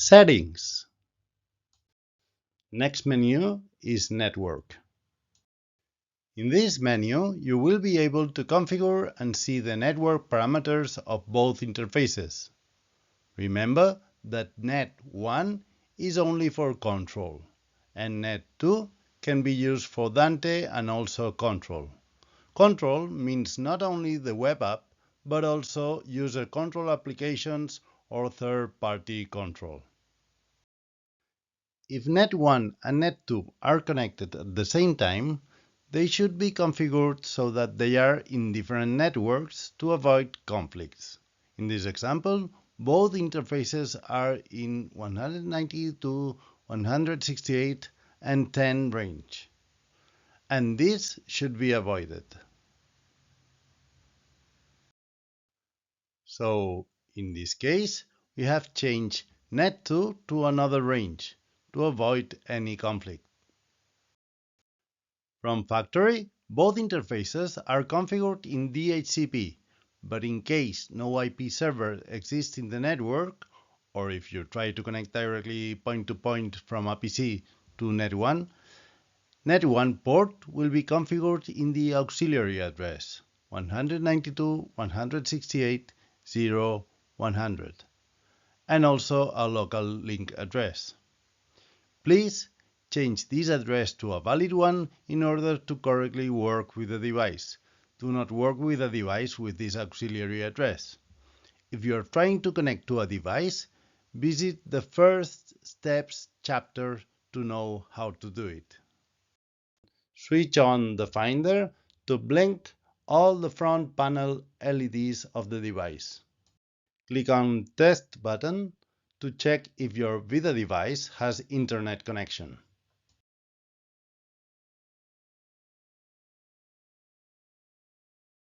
Settings. Next menu is Network. In this menu, you will be able to configure and see the network parameters of both interfaces. Remember that Net 1 is only for control, and Net 2 can be used for Dante and also control. Control means not only the web app, but also user control applications or third-party control. If Net 1 and Net 2 are connected at the same time, they should be configured so that they are in different networks to avoid conflicts. In this example, both interfaces are in 192, to 168, and 10 range. And this should be avoided. So, in this case, we have changed Net2 to another range to avoid any conflict. From factory, both interfaces are configured in DHCP, but in case no IP server exists in the network, or if you try to connect directly point-to-point from a PC to Net1 port will be configured in the auxiliary address 192.168.0.100 and also a local link address. Please change this address to a valid one in order to correctly work with the device. Do not work with a device with this auxiliary address. If you are trying to connect to a device, visit the First Steps chapter to know how to do it. Switch on the Finder to blink all the front panel LEDs of the device. Click on Test button to check if your VIDA device has internet connection.